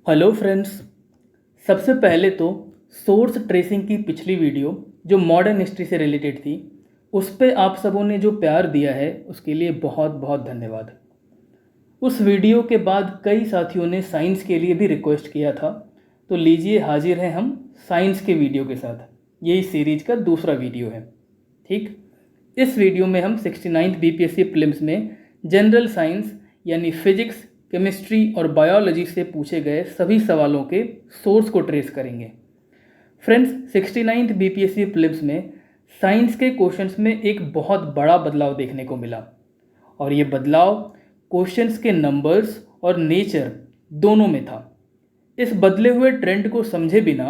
Hello friends. सबसे पहले तो सोर्स ट्रेसिंग की पिछली वीडियो जो मॉडर्न हिस्ट्री से रिलेटेड थी उस पे आप सबों ने जो प्यार दिया है उसके लिए बहुत बहुत धन्यवाद। उस वीडियो के बाद कई साथियों ने साइंस के लिए भी रिक्वेस्ट किया था, तो लीजिए हाजिर हैं हम साइंस के वीडियो के साथ। यही सीरीज का दूसरा वीडियो है। ठीक, इस वीडियो में हम 69th बीपीएससी प्रीलिम्स में जनरल साइंस यानी फिजिक्स, केमिस्ट्री और बायोलॉजी से पूछे गए सभी सवालों के सोर्स को ट्रेस करेंगे। फ्रेंड्स, 69th बीपीएससी प्रीलिम्स में साइंस के क्वेश्चंस में एक बहुत बड़ा बदलाव देखने को मिला, और ये बदलाव क्वेश्चंस के नंबर्स और नेचर दोनों में था। इस बदले हुए ट्रेंड को समझे बिना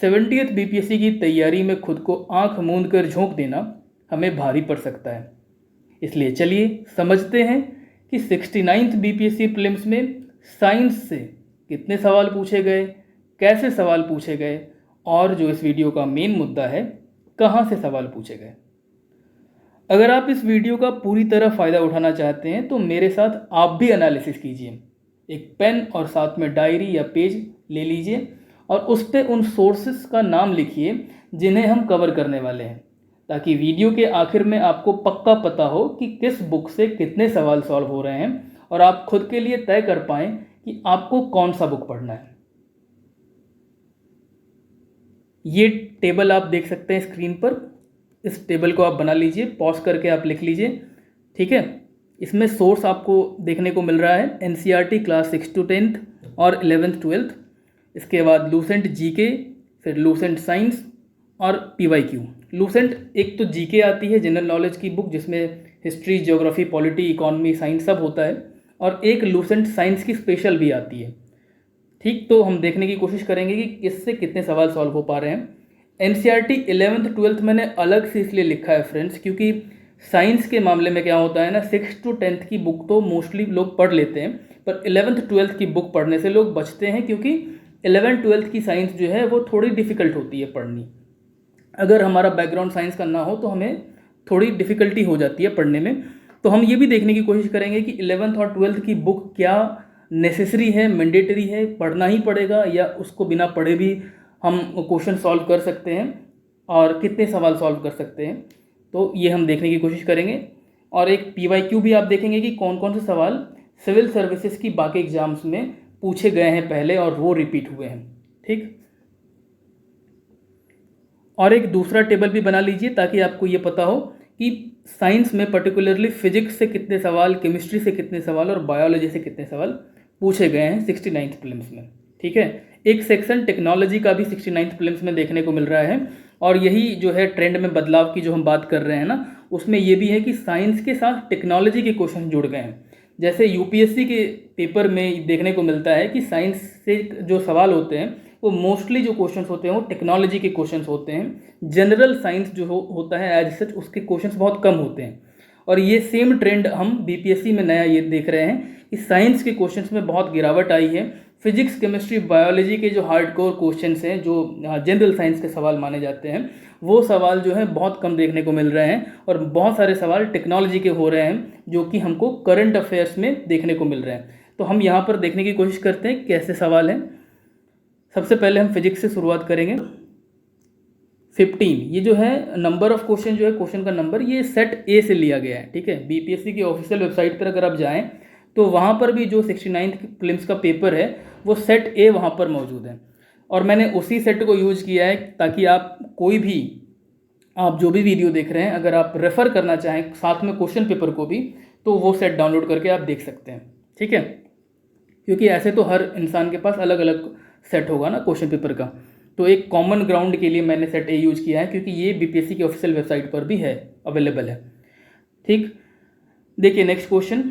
70th बीपीएससी की तैयारी में खुद को आंख मूंद कर झोंक देना हमें भारी पड़ सकता है। इसलिए चलिए समझते हैं कि 69th बीपीएससी प्रीलिम्स में साइंस से कितने सवाल पूछे गए, कैसे सवाल पूछे गए, और जो इस वीडियो का मेन मुद्दा है, कहाँ से सवाल पूछे गए। अगर आप इस वीडियो का पूरी तरह फ़ायदा उठाना चाहते हैं तो मेरे साथ आप भी एनालिसिस कीजिए। एक पेन और साथ में डायरी या पेज ले लीजिए और उस पर उन सोर्सेस का नाम लिखिए जिन्हें हम कवर करने वाले हैं, ताकि वीडियो के आखिर में आपको पक्का पता हो कि किस बुक से कितने सवाल सॉल्व हो रहे हैं और आप खुद के लिए तय कर पाएँ कि आपको कौन सा बुक पढ़ना है। ये टेबल आप देख सकते हैं स्क्रीन पर। इस टेबल को आप बना लीजिए, पॉज करके आप लिख लीजिए। ठीक है, इसमें सोर्स आपको देखने को मिल रहा है एनसीईआरटी क्लास 6 to 10th और 11th 12th। इसके बाद लूसेंट जीके, फिर लूसेंट साइंस और पीवाईक्यू। लूसेंट एक तो जीके आती है, जनरल नॉलेज की बुक, जिसमें history, geography, polity, economy, science सब होता है, और एक लूसेंट साइंस की स्पेशल भी आती है। ठीक, तो हम देखने की कोशिश करेंगे कि किससे कितने सवाल सॉल्व हो पा रहे हैं। एनसीईआरटी 11th 12th मैंने अलग से इसलिए लिखा है फ्रेंड्स, क्योंकि साइंस के मामले में क्या होता है ना, 6 to 10th की बुक तो मोस्टली लोग पढ़ लेते हैं, पर 11th 12th की बुक पढ़ने से लोग बचते हैं, क्योंकि 11th 12th की साइंस जो है वो थोड़ी डिफ़िकल्ट होती है पढ़नी। अगर हमारा बैकग्राउंड साइंस का ना हो तो हमें थोड़ी डिफ़िकल्टी हो जाती है पढ़ने में। तो हम ये भी देखने की कोशिश करेंगे कि 11th और 12th की बुक क्या नेसेसरी है, मैंडेटरी है, पढ़ना ही पड़ेगा, या उसको बिना पढ़े भी हम क्वेश्चन सॉल्व कर सकते हैं और कितने सवाल सॉल्व कर सकते हैं। तो ये हम देखने की कोशिश करेंगे। और एक पीवाईक्यू भी आप देखेंगे कि कौन कौन से सवाल सिविल सर्विसेज की बाकी एग्जाम्स में पूछे गए हैं पहले और वो रिपीट हुए हैं। ठीक, और एक दूसरा टेबल भी बना लीजिए ताकि आपको ये पता हो कि साइंस में पर्टिकुलरली फिजिक्स से कितने सवाल, केमिस्ट्री से कितने सवाल और बायोलॉजी से कितने सवाल पूछे गए हैं 69th प्रीलिम्स में। ठीक है, एक सेक्शन टेक्नोलॉजी का भी 69th प्रीलिम्स में देखने को मिल रहा है, और यही जो है ट्रेंड में बदलाव की जो हम बात कर रहे हैं ना, उसमें ये भी है कि साइंस के साथ टेक्नोलॉजी के क्वेश्चन जुड़ गए हैं। जैसे यूपीएससी के पेपर में देखने को मिलता है कि साइंस से जो सवाल होते हैं वो मोस्टली जो क्वेश्चंस होते हैं वो टेक्नोलॉजी के क्वेश्चंस होते हैं। जनरल साइंस जो होता है एज सच, उसके क्वेश्चंस बहुत कम होते हैं। और ये सेम ट्रेंड हम बीपीएससी में नया ये देख रहे हैं कि साइंस के क्वेश्चंस में बहुत गिरावट आई है। फिजिक्स, केमिस्ट्री, बायोलॉजी के जो हार्डकोर क्वेश्चंस हैं, जो जनरल साइंस के सवाल माने जाते हैं, वो सवाल जो है बहुत कम देखने को मिल रहे हैं, और बहुत सारे सवाल टेक्नोलॉजी के हो रहे हैं जो कि हमको करंट अफेयर्स में देखने को मिल रहे हैं। तो हम यहाँ पर देखने की कोशिश करते हैं कैसे सवाल हैं। सबसे पहले हम फिजिक्स से शुरुआत करेंगे। 15 ये जो है नंबर ऑफ क्वेश्चन, जो है क्वेश्चन का नंबर, ये सेट ए से लिया गया है। ठीक है, बीपीएससी की ऑफिशियल वेबसाइट पर अगर आप जाएं तो वहाँ पर भी जो 69th प्रीलिम्स का पेपर है वो सेट ए वहाँ पर मौजूद है, और मैंने उसी सेट को यूज़ किया है ताकि आप कोई भी, आप जो भी वीडियो देख रहे हैं, अगर आप रेफ़र करना चाहें साथ में क्वेश्चन पेपर को भी, तो वो सेट डाउनलोड करके आप देख सकते हैं। ठीक है, क्योंकि ऐसे तो हर इंसान के पास अलग अलग सेट होगा ना क्वेश्चन पेपर का, तो एक कॉमन ग्राउंड के लिए मैंने सेट ए यूज़ किया है, क्योंकि ये बीपीएससी की ऑफिशियल वेबसाइट पर भी है, अवेलेबल है। ठीक, देखिए नेक्स्ट क्वेश्चन।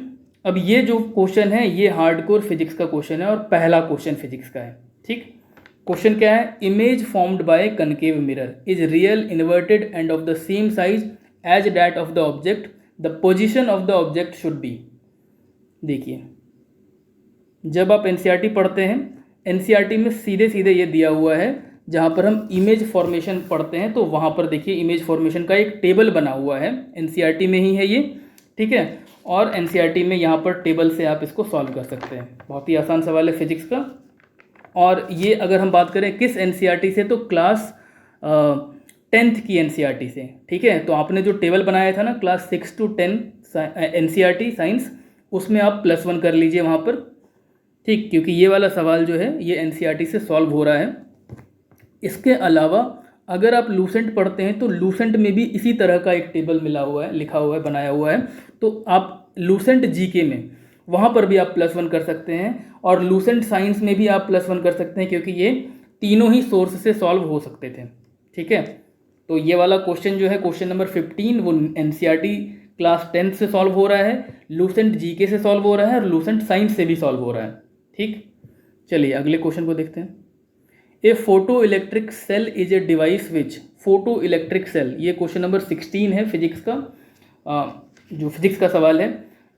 अब ये जो क्वेश्चन है ये हार्डकोर फिजिक्स का क्वेश्चन है और पहला क्वेश्चन फिजिक्स का है। ठीक, क्वेश्चन क्या है? Image formed by concave mirror is real, inverted and of the same size as that of the object, the position of the object should be. देखिए, जब आप एनसीईआरटी पढ़ते हैं, एनसीईआरटी में सीधे सीधे ये दिया हुआ है, जहाँ पर हम इमेज फॉर्मेशन पढ़ते हैं तो वहाँ पर देखिए इमेज फॉर्मेशन का एक टेबल बना हुआ है, एनसीईआरटी में ही है ये। ठीक है, और एनसीईआरटी में यहाँ पर टेबल से आप इसको सॉल्व कर सकते हैं। बहुत ही आसान सवाल है फिजिक्स का। और ये अगर हम बात करें किस एनसीईआरटी से, तो क्लास 10th की एनसीईआरटी से। ठीक है, तो आपने जो टेबल बनाया था ना क्लास 6 to 10 एनसीईआरटी साइंस, उसमें आप +1 कर लीजिए वहाँ पर। ठीक, क्योंकि ये वाला सवाल जो है ये एनसीईआरटी से सॉल्व हो रहा है। इसके अलावा अगर आप लूसेंट पढ़ते हैं तो लूसेंट में भी इसी तरह का एक टेबल मिला हुआ है, लिखा हुआ है, बनाया हुआ है। तो आप लूसेंट जीके में वहाँ पर भी आप +1 कर सकते हैं, और लूसेंट साइंस में भी आप +1 कर सकते हैं, क्योंकि ये तीनों ही सोर्स से सॉल्व हो सकते थे। ठीक है, तो ये वाला क्वेश्चन जो है क्वेश्चन नंबर 15 वो एनसीईआरटी क्लास 10 से सॉल्व हो रहा है, लूसेंट जीके से सॉल्व हो रहा है, और लूसेंट साइंस से भी सॉल्व हो रहा है। ठीक, चलिए अगले क्वेश्चन को देखते हैं। A photo electric cell is a device which, photo electric cell, ये क्वेश्चन नंबर 16 है फिजिक्स का, जो फिजिक्स का सवाल है।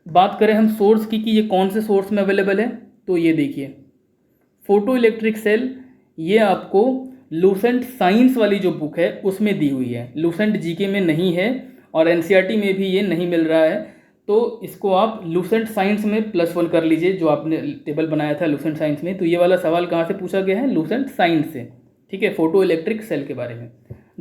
बात करें हम सोर्स की कि ये कौन से सोर्स में अवेलेबल है, तो ये देखिए फोटो इलेक्ट्रिक सेल, ये आपको लूसेंट साइंस वाली जो बुक है उसमें दी हुई है, लूसेंट जीके में नहीं है, और एनसीईआरटी में भी ये नहीं मिल रहा है। तो इसको आप लूसेंट साइंस में +1 कर लीजिए, जो आपने टेबल बनाया था लूसेंट साइंस में। तो ये वाला सवाल कहाँ से पूछा गया है, लूसेंट साइंस से। ठीक है, फोटो इलेक्ट्रिक सेल के बारे में।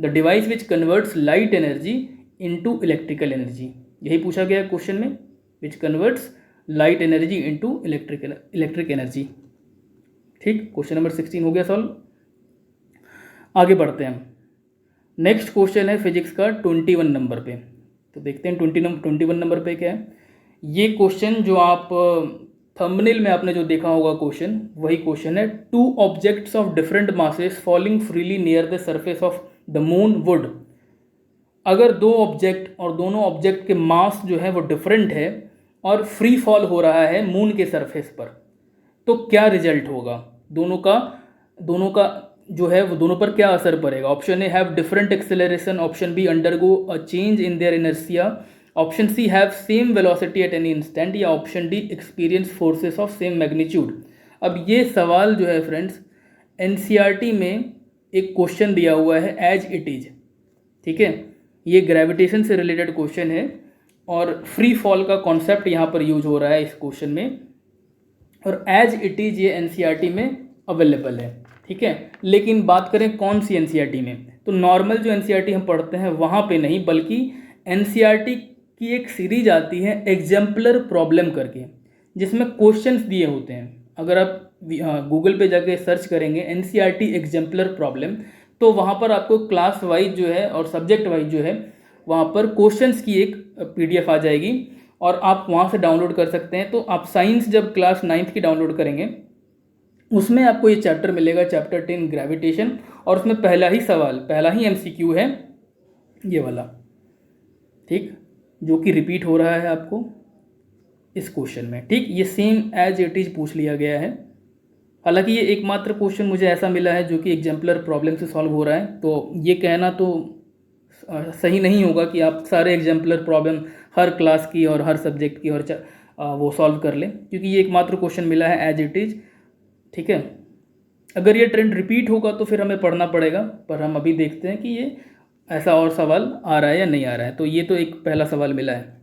The device which converts light energy into electrical energy, यही पूछा गया है क्वेश्चन में, which converts light energy into electric energy. ठीक, क्वेश्चन नंबर 16 हो गया सॉल्व। आगे बढ़ते हैं हम। नेक्स्ट क्वेश्चन है फिजिक्स का 21 नंबर पे, तो देखते हैं 21 नंबर पे क्या है। ये क्वेश्चन जो आप थंबनेल में आपने जो देखा होगा क्वेश्चन, वही क्वेश्चन है। 2 objects of different masses falling freely near the surface of the moon would, अगर 2 ऑब्जेक्ट और दोनों ऑब्जेक्ट के मास जो है वो डिफरेंट है और फ्री फॉल हो रहा है मून के सरफेस पर, तो क्या रिजल्ट होगा, दोनों का जो है वो दोनों पर क्या असर पड़ेगा। Option A have different acceleration, option B undergo a change in their inertia, option C have same velocity at any instant, या option D experience forces of same magnitude. अब ये सवाल जो है फ्रेंड्स एनसीईआरटी में एक क्वेश्चन दिया हुआ है एज इट इज। ठीक है, ये ग्रेविटेशन से रिलेटेड क्वेश्चन है, और फ्री फॉल का कॉन्सेप्ट यहाँ पर यूज हो रहा है इस क्वेश्चन में, और एज इट इज ये एनसीईआरटी में अवेलेबल है। ठीक है, लेकिन बात करें कौन सी एनसीईआरटी में, तो नॉर्मल जो एनसीईआरटी हम पढ़ते हैं वहाँ पे नहीं, बल्कि एनसीईआरटी की एक सीरीज आती है एग्जाम्पलर प्रॉब्लम करके, जिसमें क्वेश्चंस दिए होते हैं। अगर आप गूगल पे जाके सर्च करेंगे एनसीईआरटी एग्जाम्पलर प्रॉब्लम, तो वहाँ पर आपको क्लास वाइज जो है और सब्जेक्ट वाइज जो है वहाँ पर क्वेश्चंस की एक PDF आ जाएगी, और आप वहाँ से डाउनलोड कर सकते हैं। तो आप साइंस जब क्लास 9th की डाउनलोड करेंगे उसमें आपको ये चैप्टर मिलेगा, चैप्टर 10 ग्रेविटेशन, और उसमें पहला ही MCQ है ये वाला। ठीक, जो कि रिपीट हो रहा है आपको इस क्वेश्चन में। ठीक, ये सेम एज इट इज पूछ लिया गया है। हालांकि ये एकमात्र क्वेश्चन मुझे ऐसा मिला है जो कि एग्जाम्पलर प्रॉब्लम से सॉल्व हो रहा है, तो ये कहना तो सही नहीं होगा कि आप सारे एग्जाम्पलर प्रॉब्लम हर क्लास की और हर सब्जेक्ट की और वो सॉल्व कर लें, क्योंकि ये एकमात्र क्वेश्चन मिला है एज इट इज। ठीक है, अगर ये ट्रेंड रिपीट होगा तो फिर हमें पढ़ना पड़ेगा, पर हम अभी देखते हैं कि ये ऐसा और सवाल आ रहा है या नहीं आ रहा है। तो ये तो एक पहला सवाल मिला है।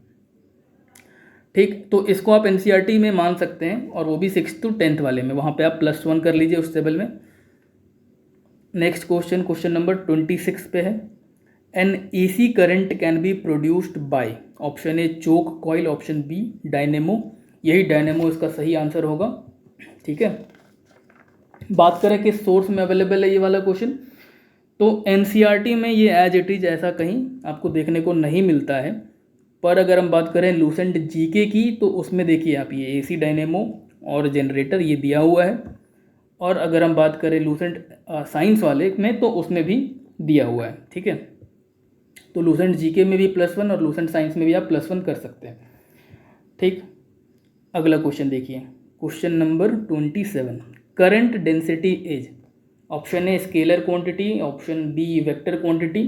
ठीक, तो इसको आप एनसीईआरटी में मान सकते हैं, और वो भी 6 to 10 वाले में, वहाँ पे आप +1 कर लीजिए उस टेबल में। नेक्स्ट क्वेश्चन नंबर 26 पे है। An AC current can be produced by, option A choke coil, option B dynamo, यही डायनेमो इसका सही आंसर होगा। ठीक है, बात करें कि सोर्स में अवेलेबल है ये वाला क्वेश्चन, तो एनसीईआरटी में ये एज इट इज ऐसा कहीं आपको देखने को नहीं मिलता है। पर अगर हम बात करें लूसेंट जीके की, तो उसमें देखिए आप ये AC डायनेमो और जनरेटर ये दिया हुआ है, और अगर हम बात करें लूसेंट साइंस वाले में, तो उसमें भी दिया हुआ है। ठीक है, तो लूसेंट जीके में भी +1 और लूसेंट साइंस में भी आप +1 कर सकते हैं। ठीक, अगला क्वेश्चन देखिए, question number 27। Current density is, option A scalar quantity, option B vector quantity.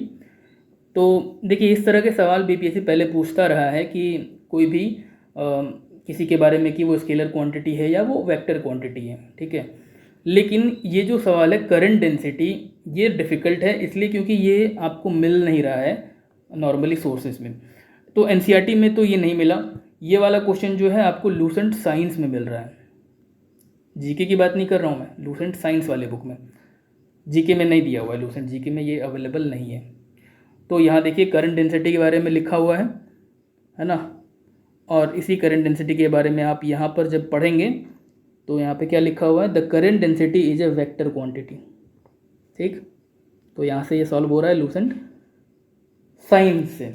तो देखिए इस तरह के सवाल BPSC पहले पूछता रहा है कि कोई भी किसी के बारे में कि वो स्केलर क्वांटिटी है या वो वेक्टर क्वांटिटी है। ठीक है, लेकिन ये जो सवाल है करंट डेंसिटी, ये डिफ़िकल्ट है इसलिए क्योंकि ये आपको मिल नहीं रहा है नॉर्मली सोर्सेज में। तो एनसीईआरटी में तो ये नहीं मिला। ये वाला क्वेश्चन जो है आपको लूसेंट साइंस में मिल रहा है। जीके की बात नहीं कर रहा हूँ मैं, लूसेंट साइंस वाले बुक में। जीके में नहीं दिया हुआ है लूसेंट, जीके में ये अवेलेबल नहीं है। तो यहाँ देखिए करंट डेंसिटी के बारे में लिखा हुआ है ना। और इसी करंट डेंसिटी के बारे में आप यहाँ पर जब पढ़ेंगे तो यहाँ पे क्या लिखा हुआ है, the current density is a vector quantity. ठीक, तो यहाँ से ये सॉल्व हो रहा है लूसेंट साइंस से।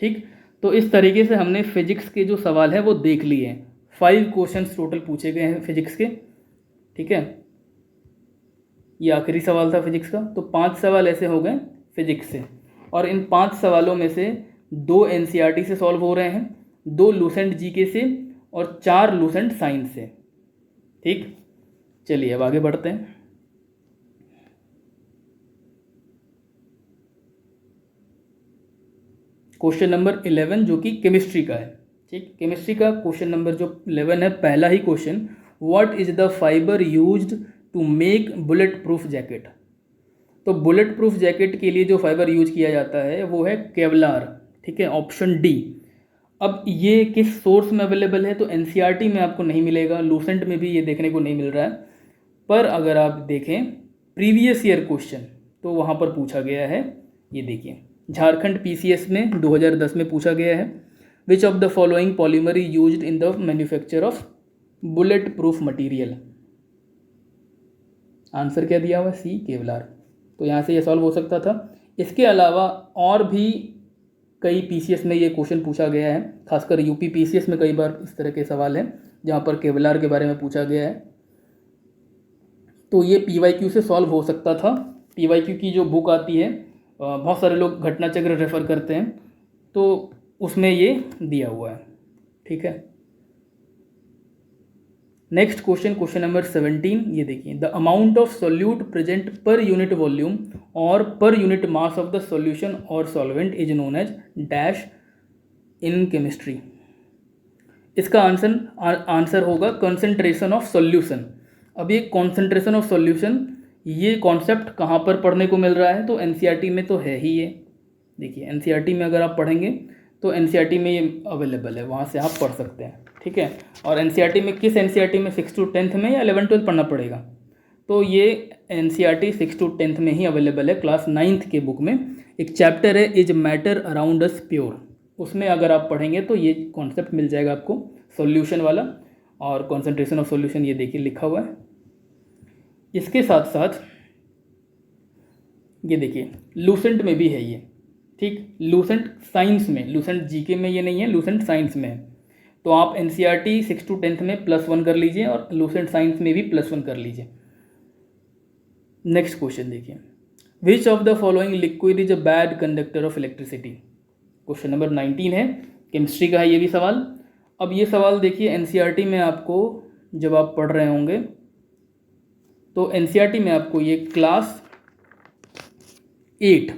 ठीक, तो इस तरीके से हमने फिजिक्स के जो सवाल है वो देख लिए हैं। 5 क्वेश्चंस टोटल पूछे गए हैं फिजिक्स के। ठीक है, ये आखिरी सवाल था फिजिक्स का। तो 5 सवाल ऐसे हो गए फिजिक्स से, और इन 5 सवालों में से 2 एनसीईआरटी से सॉल्व हो रहे हैं, 2 लूसेंट जीके से और 4 लूसेंट साइंस से। ठीक, चलिए अब आगे बढ़ते हैं। क्वेश्चन नंबर 11 जो कि केमिस्ट्री का है। ठीक, केमिस्ट्री का क्वेश्चन नंबर जो 11 है, पहला ही question, what is the fibre used to make bullet proof jacket. तो बुलेट प्रूफ जैकेट के लिए जो फाइबर यूज किया जाता है वो है केवलार। ठीक है, ऑप्शन डी। अब ये किस सोर्स में अवेलेबल है, तो एनसीईआरटी में आपको नहीं मिलेगा, लूसेंट में भी ये देखने को नहीं मिल रहा है। पर अगर आप देखें प्रीवियस ईयर क्वेश्चन तो वहाँ पर पूछा गया है, ये देखिए झारखंड पीसीएस में 2010 में पूछा गया है, which of the following polymer used in the manufacture of bullet proof material. Answer क्या दिया हुआ, सी केवलार। तो यहाँ से ये सॉल्व हो सकता था। इसके अलावा और भी कई पीसीएस में ये क्वेश्चन पूछा गया है, खासकर यूपी पीसीएस में कई बार इस तरह के सवाल हैं जहाँ पर केवलार के बारे में पूछा गया है। तो ये पीवाईक्यू से सॉल्व हो सकता था। पीवाईक्यू की जो बुक आती है, बहुत सारे लोग घटना चक्र रेफर करते हैं, तो उसमें ये दिया हुआ है। ठीक है, नेक्स्ट क्वेश्चन, क्वेश्चन नंबर 17, ये देखिए, the amount of solute present per unit volume और per unit mass of the solution और solvent is known as dash in chemistry. इसका आंसर होगा कंसंट्रेशन ऑफ सॉल्यूशन। अब ये कॉन्सेंट्रेशन ऑफ सॉल्यूशन, ये concept कहाँ पर पढ़ने को मिल रहा है, तो एनसीईआरटी में तो है ही ये। देखिए एनसीईआरटी में अगर आप पढ़ेंगे तो एनसीईआरटी में ये अवेलेबल है, वहाँ से आप पढ़ सकते हैं। ठीक है, और एनसीईआरटी में किस एनसीईआरटी में 6 to 10th में या 11 12 पढ़ना पड़ेगा, तो ये एनसीईआरटी 6 to 10th में ही अवेलेबल है। क्लास 9th के बुक में एक चैप्टर है is matter around us pure, उसमें अगर आप पढ़ेंगे तो ये कॉन्सेप्ट मिल जाएगा आपको सॉल्यूशन वाला, और कॉन्सेंट्रेशन ऑफ सॉल्यूशन ये देखिए लिखा हुआ है। इसके साथ साथ ये देखिए लूसेंट में भी है ये। ठीक, लूसेंट साइंस में, लूसेंट जीके में ये नहीं है, लूसेंट साइंस में है। तो आप एनसीईआरटी 6 to 10th में +1 कर लीजिए और लूसेंट साइंस में भी +1 कर लीजिए। नेक्स्ट क्वेश्चन देखिए, विच of the following liquid is a bad conductor of electricity. Question number 19 है, केमिस्ट्री का है ये भी सवाल। अब ये सवाल देखिए एनसीईआरटी में आपको जब आप पढ़ रहे होंगे तो एनसीईआरटी में आपको ये class 8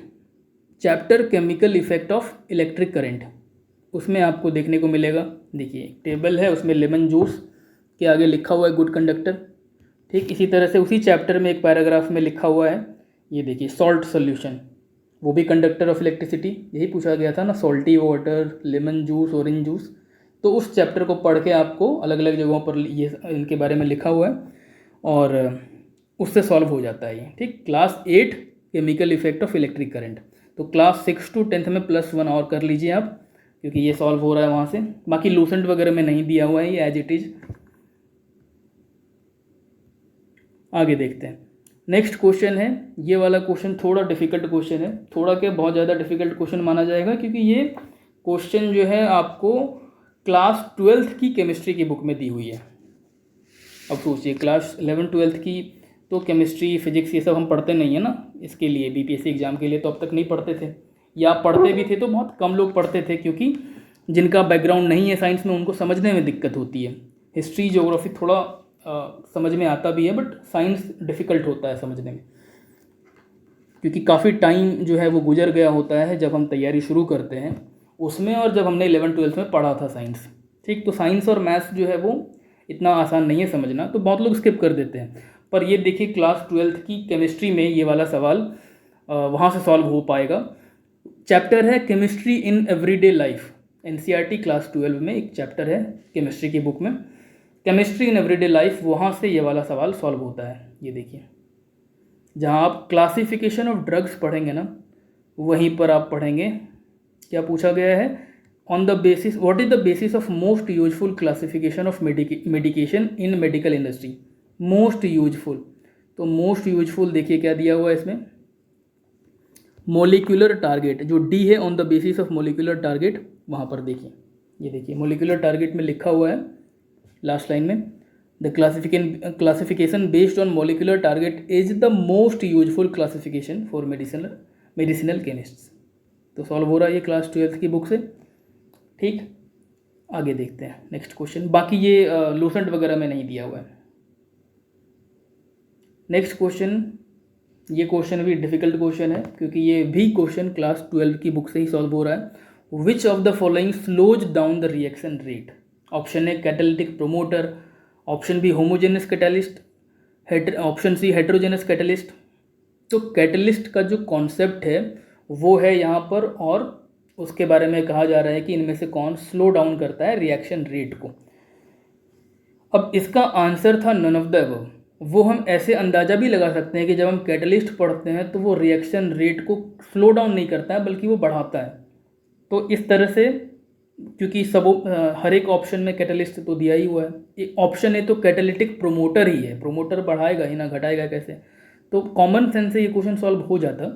chapter chemical effect of electric current, उसमें आपको देखने को मिलेगा। देखिए एक टेबल है, उसमें लेमन जूस के आगे लिखा हुआ है गुड कंडक्टर। ठीक, इसी तरह से उसी चैप्टर में एक पैराग्राफ में लिखा हुआ है, ये देखिए सॉल्ट सॉल्यूशन, वो भी कंडक्टर ऑफ इलेक्ट्रिसिटी। यही पूछा गया था ना, salty water, lemon juice, orange juice. तो उस चैप्टर को पढ़ के आपको अलग अलग जगहों पर ये इनके बारे में लिखा हुआ है और उससे सॉल्व हो जाता है ये। ठीक, class 8 chemical effect of electric current. तो क्लास 6 to 10th में +1 और कर लीजिए आप, क्योंकि ये सॉल्व हो रहा है वहाँ से। बाकी लूसेंट वगैरह में नहीं दिया हुआ है ये, एज इट इज़। आगे देखते हैं, नेक्स्ट क्वेश्चन है, ये वाला क्वेश्चन थोड़ा डिफिकल्ट क्वेश्चन है, थोड़ा क्या बहुत ज़्यादा डिफिकल्ट क्वेश्चन माना जाएगा, क्योंकि ये क्वेश्चन जो है आपको क्लास 12th की केमिस्ट्री की बुक में दी हुई है। अब सोचिए क्लास 11 12th की तो केमिस्ट्री फिजिक्स ये सब हम पढ़ते नहीं है ना, इसके लिए बीपीएससी एग्जाम के लिए तो अब तक नहीं पढ़ते थे, या पढ़ते भी थे तो बहुत कम लोग पढ़ते थे, क्योंकि जिनका बैकग्राउंड नहीं है साइंस में उनको समझने में दिक्कत होती है। हिस्ट्री ज्योग्राफी थोड़ा समझ में आता भी है, बट साइंस डिफ़िकल्ट होता है समझने में, क्योंकि काफ़ी टाइम जो है वो गुजर गया होता है जब हम तैयारी शुरू करते हैं उसमें, और जब हमने 11 12th में पढ़ा था साइंस। ठीक, तो साइंस और मैथ्स जो है वो इतना आसान नहीं है समझना, तो बहुत लोग स्किप कर देते हैं। पर ये देखिए क्लास 12th की केमिस्ट्री में ये वाला सवाल वहाँ से सॉल्व हो पाएगा। चैप्टर है chemistry in everyday life, NCERT class 12 में एक चैप्टर है केमिस्ट्री की बुक में, केमिस्ट्री इन एवरीडे लाइफ, वहाँ से ये वाला सवाल सॉल्व होता है। ये देखिए, जहाँ आप क्लासिफिकेशन ऑफ ड्रग्स पढ़ेंगे ना, वहीं पर आप पढ़ेंगे क्या पूछा गया है, on the basis what is the basis of most useful classification of medication in medical industry. Most useful, तो मोस्ट यूजफुल देखिए क्या दिया हुआ है इसमें, मोलिकुलर टारगेट, जो डी है on the basis of molecular target, वहाँ पर देखिए, ये देखिए मोलिकुलर टारगेट में लिखा हुआ है लास्ट लाइन में, the classification based on molecular target is the most useful classification for medicinal chemists. तो सॉल्व हो रहा है ये क्लास 12 की बुक से। ठीक, आगे देखते हैं नेक्स्ट क्वेश्चन। बाकी ये लूसेंट वगैरह में नहीं दिया हुआ है। नेक्स्ट क्वेश्चन, ये क्वेश्चन भी डिफिकल्ट क्वेश्चन है क्योंकि ये भी क्वेश्चन क्लास 12 की बुक से ही सॉल्व हो रहा है। Which of the following slows down the reaction rate. Option A catalytic promoter, option B homogeneous catalyst, option C heterogeneous catalyst. तो कैटलिस्ट का जो कॉन्सेप्ट है वो है यहाँ पर, और उसके बारे में कहा जा रहा है कि इनमें से कौन स्लो डाउन करता है रिएक्शन रेट को। अब इसका आंसर था नन ऑफ द अबव। वो हम ऐसे अंदाज़ा भी लगा सकते हैं कि जब हम कैटलिस्ट पढ़ते हैं तो वो रिएक्शन रेट को स्लो डाउन नहीं करता है बल्कि वो बढ़ाता है। तो इस तरह से, क्योंकि हर एक ऑप्शन में कैटलिस्ट तो दिया ही हुआ है, ये ऑप्शन है तो कैटालिटिक प्रोमोटर ही है, प्रोमोटर बढ़ाएगा ही ना, घटाएगा कैसे। तो कॉमन सेंस से ये क्वेश्चन सॉल्व हो जाता,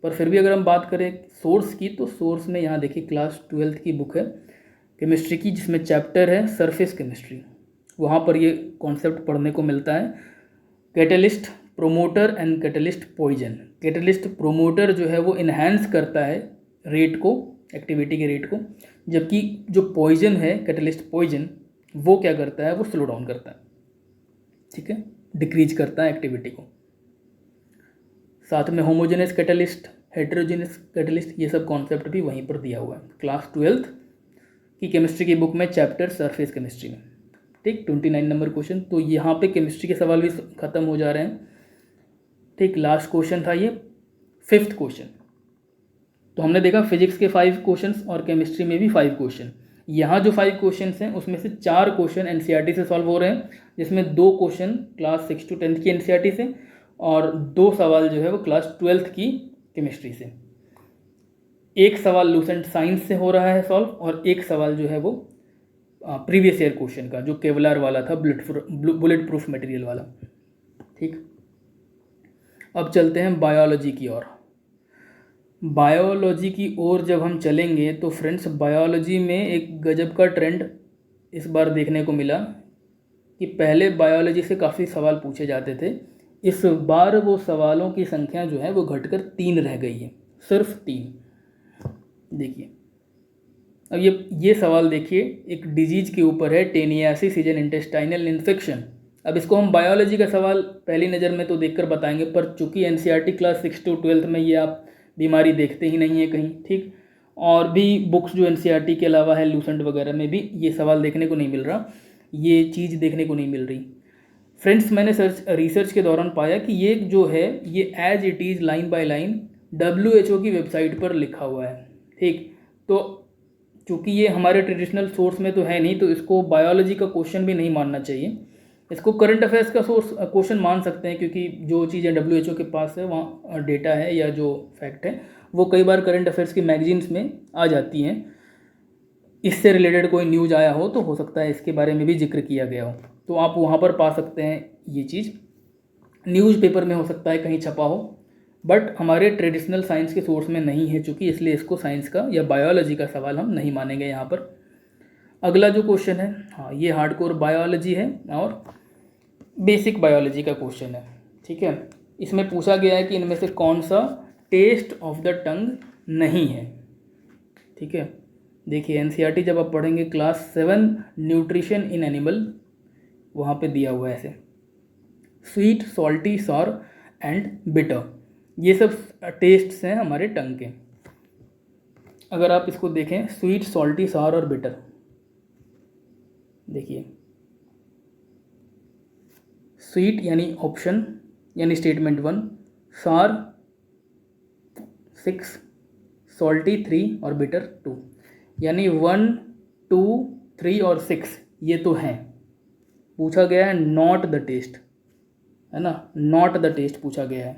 पर फिर भी अगर हम बात करें सोर्स की, तो सोर्स में यहाँ देखिए क्लास 12 की बुक है केमिस्ट्री की, जिसमें चैप्टर है सरफेस केमिस्ट्री, वहाँ पर ये कॉन्सेप्ट पढ़ने को मिलता है, catalyst promoter and catalyst poison. Catalyst promoter जो है वो इन्हांस करता है रेट को, एक्टिविटी के रेट को, जबकि जो पॉइजन है कैटलिस्ट पॉइजन, वो क्या करता है, वो स्लो डाउन करता है। ठीक है, डिक्रीज करता है एक्टिविटी को। साथ में होमोजेनस कैटलिस्ट, हेट्रोजेनस कैटलिस्ट, ये सब कॉन्सेप्ट भी वहीं पर दिया हुआ है क्लास 12 की केमिस्ट्री की बुक में, चैप्टर सरफेस केमिस्ट्री में। ठीक, 29 नंबर क्वेश्चन। तो यहाँ पे केमिस्ट्री के सवाल भी ख़त्म हो जा रहे हैं। ठीक, लास्ट क्वेश्चन था ये 5th क्वेश्चन। तो हमने देखा फिजिक्स के 5 क्वेश्चंस और केमिस्ट्री में भी 5 क्वेश्चन। यहाँ जो 5 क्वेश्चंस हैं उसमें से 4 क्वेश्चन एनसीईआरटी से सॉल्व हो रहे हैं, जिसमें 2 क्वेश्चन क्लास 6 to 10 की एनसीईआरटी से, और 2 सवाल जो है वो क्लास 12 की केमिस्ट्री से। एक सवाल लूसेंट साइंस से हो रहा है सॉल्व, और एक सवाल जो है वो प्रीवियस ईयर क्वेश्चन का, जो केवलार वाला था, बुलेट प्रूफ मटेरियल वाला। ठीक, अब चलते हैं बायोलॉजी की ओर। बायोलॉजी की ओर जब हम चलेंगे तो फ्रेंड्स, बायोलॉजी में एक गजब का ट्रेंड इस बार देखने को मिला कि पहले बायोलॉजी से काफ़ी सवाल पूछे जाते थे, इस बार वो सवालों की संख्या जो है वो घटकर 3 रह गई है, सिर्फ 3। देखिए, अब ये सवाल देखिए, एक डिजीज के ऊपर है, taeniasis is an intestinal infection. अब इसको हम बायोलॉजी का सवाल पहली नज़र में तो देखकर बताएंगे, पर चूंकि एनसीईआरटी क्लास 6 to 12 में ये आप बीमारी देखते ही नहीं है कहीं। ठीक, और भी बुक्स जो एनसीईआरटी के अलावा है, लूसेंट वगैरह में भी ये सवाल देखने को नहीं मिल रहा, ये चीज़ देखने को नहीं मिल रही। फ्रेंड्स, मैंने रिसर्च के दौरान पाया कि ये जो है ये as it is line by line WHO की वेबसाइट पर लिखा हुआ है। ठीक, तो चूँकि ये हमारे ट्रेडिशनल सोर्स में तो है नहीं, तो इसको बायोलॉजी का क्वेश्चन भी नहीं मानना चाहिए, इसको करंट अफेयर्स का सोर्स क्वेश्चन मान सकते हैं, क्योंकि जो चीज़ें WHO के पास है, वहाँ डेटा है या जो फैक्ट है वो कई बार करंट अफेयर्स की मैगजीन्स में आ जाती हैं। इससे रिलेटेड कोई न्यूज़ आया हो तो हो सकता है इसके बारे में भी जिक्र किया गया हो, तो आप वहाँ पर पा सकते हैं ये चीज़। न्यूज़पेपर में हो सकता है कहीं छपा हो, बट हमारे ट्रेडिशनल साइंस के सोर्स में नहीं है चूँकि, इसलिए इसको साइंस का या बायोलॉजी का सवाल हम नहीं मानेंगे यहाँ पर। अगला जो क्वेश्चन है, हाँ, ये हार्डकोर बायोलॉजी है और बेसिक बायोलॉजी का क्वेश्चन है। ठीक है, इसमें पूछा गया है कि इनमें से कौन सा टेस्ट ऑफ द टंग नहीं है। ठीक है, देखिए एनसीईआरटी जब आप पढ़ेंगे क्लास 7 न्यूट्रिशन इन एनिमल, वहाँ पे दिया हुआ है ऐसे, sweet, salty, sour and bitter, ये सब टेस्ट्स हैं हमारे टंग के। अगर आप इसको देखें, स्वीट, सॉल्टी, सॉर और बिटर, देखिए स्वीट यानी ऑप्शन यानी स्टेटमेंट 1, सार 6, सॉल्टी 3 और बिटर 2, यानी 1, 2, 3 और 6 ये तो हैं। पूछा गया है नॉट द टेस्ट, है ना, नॉट द टेस्ट पूछा गया है।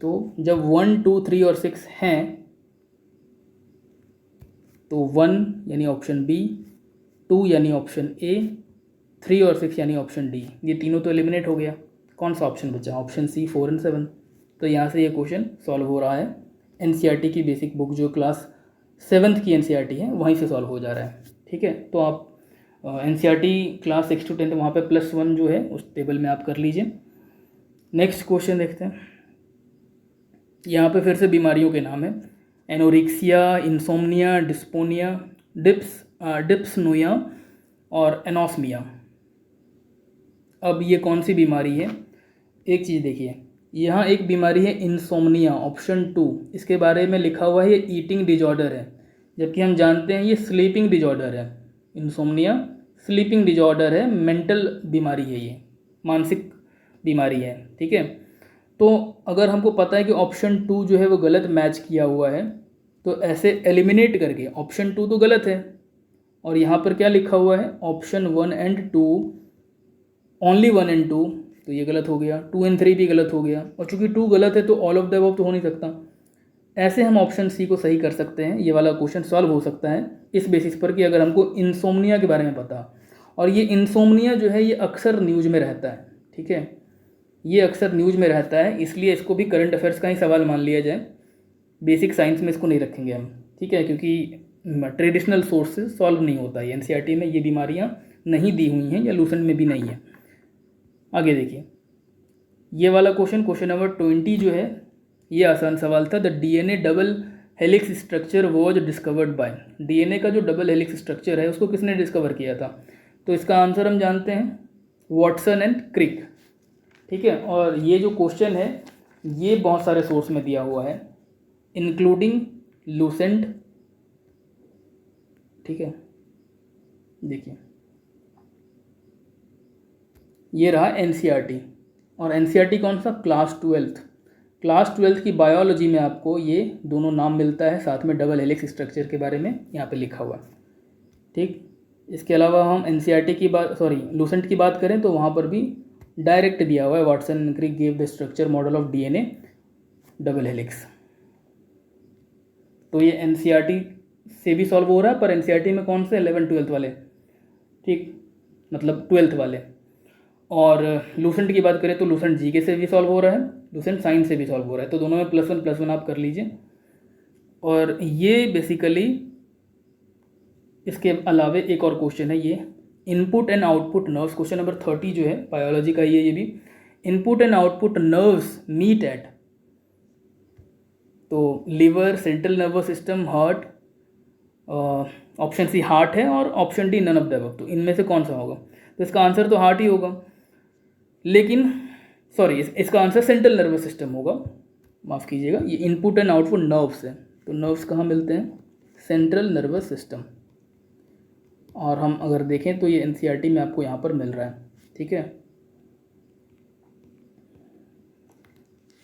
तो जब 1, 2, 3 और 6 हैं तो 1 यानी ऑप्शन बी, 2 यानी ऑप्शन ए, 3 और 6 यानी ऑप्शन डी। ये तीनों तो एलिमिनेट हो गया, कौन सा ऑप्शन बचा? ऑप्शन सी, 4 और 7। तो यहाँ से ये क्वेश्चन सॉल्व हो रहा है। एनसीईआरटी की बेसिक बुक जो क्लास 7th की एनसीईआरटी है वहीं से सॉल्व हो जा रहा है। ठीक है, तो आप एनसीईआरटी क्लास 6 to 10 वहाँ पे +1 जो है उस टेबल में आप कर लीजिए। नेक्स्ट क्वेश्चन देखते हैं। यहाँ पे फिर से बीमारियों के नाम है, एनोरेक्सिया, इंसोम्निया, डिस्पोनिया, डिप्सनोया और एनोस्मिया। अब ये कौन सी बीमारी है? एक चीज़ देखिए, यहाँ एक बीमारी है इंसोम्निया, ऑप्शन 2, इसके बारे में लिखा हुआ है ये ईटिंग डिजॉर्डर है, जबकि हम जानते हैं ये स्लीपिंग डिजॉर्डर है। इंसोम्निया स्लीपिंग डिजॉर्डर है, मेंटल बीमारी है, ये मानसिक बीमारी है। ठीक है, तो अगर हमको पता है कि ऑप्शन 2 जो है वो गलत मैच किया हुआ है, तो ऐसे एलिमिनेट करके ऑप्शन 2 तो गलत है, और यहाँ पर क्या लिखा हुआ है? ऑप्शन 1 and 2, ओनली 1 and 2, तो ये गलत हो गया। 2 and 3 भी गलत हो गया, और चूंकि 2 गलत है तो ऑल ऑफ द अबव तो हो नहीं सकता। ऐसे हम ऑप्शन सी को सही कर सकते हैं। ये वाला क्वेश्चन सॉल्व हो सकता है इस बेसिस पर कि अगर हमको इंसोम्निया के बारे में पता, और ये इंसोम्निया जो है ये अक्सर न्यूज़ में रहता है। ठीक है, ये अक्सर न्यूज़ में रहता है, इसलिए इसको भी करंट अफेयर्स का ही सवाल मान लिया जाए। बेसिक साइंस में इसको नहीं रखेंगे हम। ठीक है, क्योंकि ट्रेडिशनल सोर्स से सॉल्व नहीं होता है। एनसीईआरटी में ये बीमारियाँ नहीं दी हुई हैं, या लूसेंट में भी नहीं है। आगे देखिए, ये वाला क्वेश्चन नंबर 20 जो है ये आसान सवाल था। The DNA double helix structure was discovered by. DNA का जो डबल हेलिक्स स्ट्रक्चर है उसको किसने डिस्कवर किया था? तो इसका आंसर हम जानते हैं, वॉटसन एंड क्रिक। ठीक है, और ये जो क्वेश्चन है ये बहुत सारे सोर्स में दिया हुआ है, इंक्लूडिंग लूसेंट। ठीक है, देखिए ये रहा एनसीईआरटी, और एनसीईआरटी कौन सा? क्लास 12th की बायोलॉजी में आपको ये दोनों नाम मिलता है, साथ में डबल हेलिक्स स्ट्रक्चर के बारे में यहाँ पे लिखा हुआ है। ठीक, इसके अलावा हम एनसीईआरटी की बात, लूसेंट की बात करें तो वहाँ पर भी डायरेक्ट दिया हुआ है, Watson and Crick gave the structure model of DNA double helix. तो ये एनसीईआरटी से भी सॉल्व हो रहा है, पर एनसीईआरटी में कौन से? 11th 12th वाले। ठीक, मतलब 12th वाले। और लूसेंट की बात करें तो लूसेंट जीके से भी सॉल्व हो रहा है, लूसेंट साइंस से भी सॉल्व हो रहा है। तो दोनों में +1 आप कर लीजिए। और ये बेसिकली इसके अलावे एक और क्वेश्चन है, ये input and output nerves, question number 30 जो है बायोलॉजी का ये भी input and output nerves meet at, तो liver, central nervous system, heart. Option C heart है, और option D none of the above. तो इनमें से कौन सा होगा? तो इसका आंसर तो हार्ट ही होगा, लेकिन इसका आंसर सेंट्रल नर्वस सिस्टम होगा, माफ़ कीजिएगा। ये इनपुट एंड आउटपुट नर्व्स है, तो नर्व्स कहाँ मिलते हैं? Central nervous system. और हम अगर देखें तो ये एनसीईआरटी में आपको यहाँ पर मिल रहा है। ठीक है,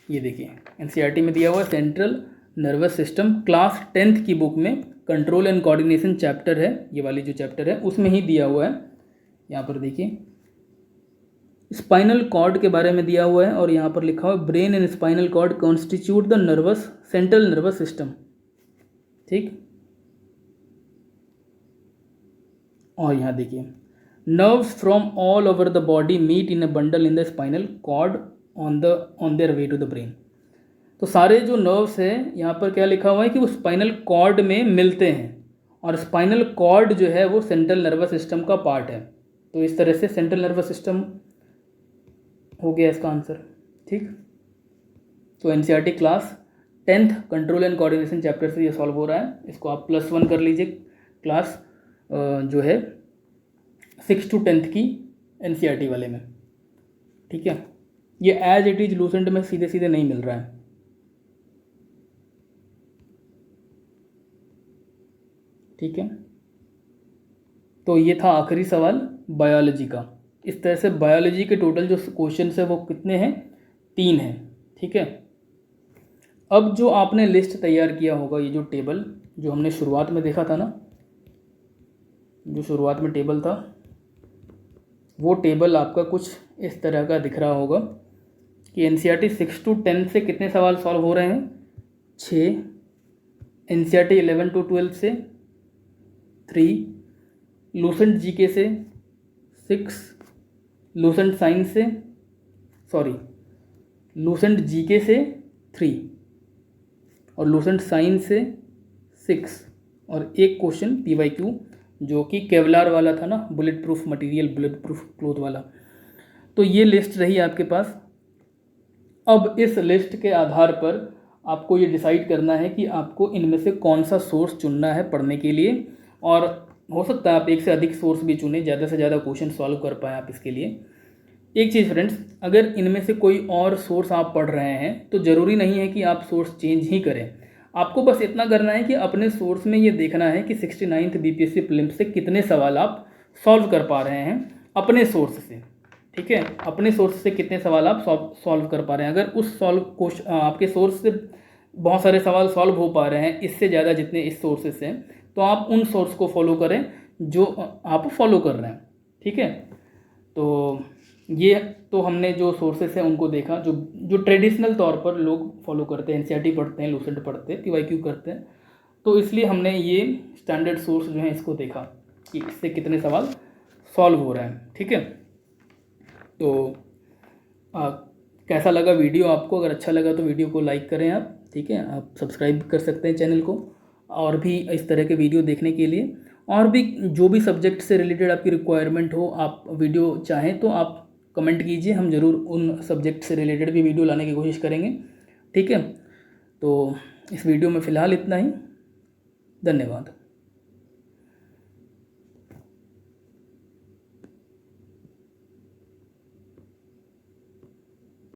ये देखिए एनसीईआरटी में दिया हुआ है central nervous system, class 10th की बुक में कंट्रोल एंड कोऑर्डिनेशन चैप्टर है, ये वाली जो चैप्टर है उसमें ही दिया हुआ है। यहाँ पर देखिए स्पाइनल कॉर्ड के बारे में दिया हुआ है, और यहाँ पर लिखा हुआ है brain and spinal cord constitute the central nervous system. ठीक, और यहाँ देखिए nerves from all over the body meet in a bundle in the spinal cord on their way to the brain. तो सारे जो नर्व्स हैं यहाँ पर क्या लिखा हुआ है कि वो स्पाइनल कॉर्ड में मिलते हैं, और स्पाइनल कॉर्ड जो है वो सेंट्रल नर्वस सिस्टम का पार्ट है। तो इस तरह से सेंट्रल नर्वस सिस्टम हो गया इसका आंसर। ठीक, तो NCERT class 10th control and coordination chapter से ये सॉल्व हो रहा है। इसको आप +1 कर लीजिए, क्लास जो है 6 to 10th की एनसीईआरटी वाले में। ठीक है, ये एज इट इज लूसेंट में सीधे सीधे नहीं मिल रहा है। ठीक है, तो ये था आखिरी सवाल बायोलॉजी का। इस तरह से बायोलॉजी के टोटल जो क्वेश्चन है वो कितने हैं? 3 हैं। ठीक है, अब जो आपने लिस्ट तैयार किया होगा, ये जो टेबल जो हमने शुरुआत में देखा था ना, जो शुरुआत में टेबल था, वो टेबल आपका कुछ इस तरह का दिख रहा होगा कि एनसीईआरटी 6 to 10 से कितने सवाल सॉल्व हो रहे हैं, 6, एनसीईआरटी 11 to 12 से 3, लूसेंट जीके से 6, लूसेंट साइंस से लूसेंट जीके से 3 और लूसेंट साइंस से 6 और एक क्वेश्चन पीवाईक्यू जो कि केवलार वाला था ना, bullet proof material, bullet proof cloth वाला। तो ये लिस्ट रही आपके पास। अब इस लिस्ट के आधार पर आपको ये डिसाइड करना है कि आपको इनमें से कौन सा सोर्स चुनना है पढ़ने के लिए, और हो सकता है आप एक से अधिक सोर्स भी चुनें, ज़्यादा से ज़्यादा क्वेश्चन सॉल्व कर पाएँ आप इसके लिए। एक चीज़ फ्रेंड्स, अगर इनमें से कोई और सोर्स आप पढ़ रहे हैं तो ज़रूरी नहीं है कि आप सोर्स चेंज ही करें। आपको बस इतना करना है कि अपने सोर्स में ये देखना है कि 69th बीपीएससी प्रीलिम्स से कितने सवाल आप सॉल्व कर पा रहे हैं अपने सोर्स से, ठीक है। अपने सोर्स से कितने सवाल आप सॉल्व कर पा रहे हैं। अगर उस आपके सोर्स से बहुत सारे सवाल सॉल्व हो पा रहे हैं, इससे ज़्यादा जितने इस सोर्सेस से, तो आप उन सोर्स को फॉलो करें जो आप फॉलो कर रहे हैं, ठीक है। तो ये तो हमने जो सोर्सेस हैं उनको देखा, जो ट्रेडिशनल तौर पर लोग फॉलो करते हैं, एनसीईआरटी पढ़ते हैं, लूसेंट पढ़ते हैं, पीवाईक्यू करते हैं। तो इसलिए हमने ये स्टैंडर्ड सोर्स जो है इसको देखा कि इससे कितने सवाल सॉल्व हो रहे हैं, ठीक है। तो कैसा लगा वीडियो आपको? अगर अच्छा लगा तो वीडियो को लाइक करें आप, ठीक है। आप सब्सक्राइब कर सकते हैं चैनल को, और भी इस तरह के वीडियो देखने के लिए, और भी जो भी सब्जेक्ट से रिलेटेड आपकी रिक्वायरमेंट हो, आप वीडियो चाहें तो आप कमेंट कीजिए, हम ज़रूर उन सब्जेक्ट से रिलेटेड भी वीडियो लाने की कोशिश करेंगे, ठीक है। तो इस वीडियो में फ़िलहाल इतना ही। धन्यवाद।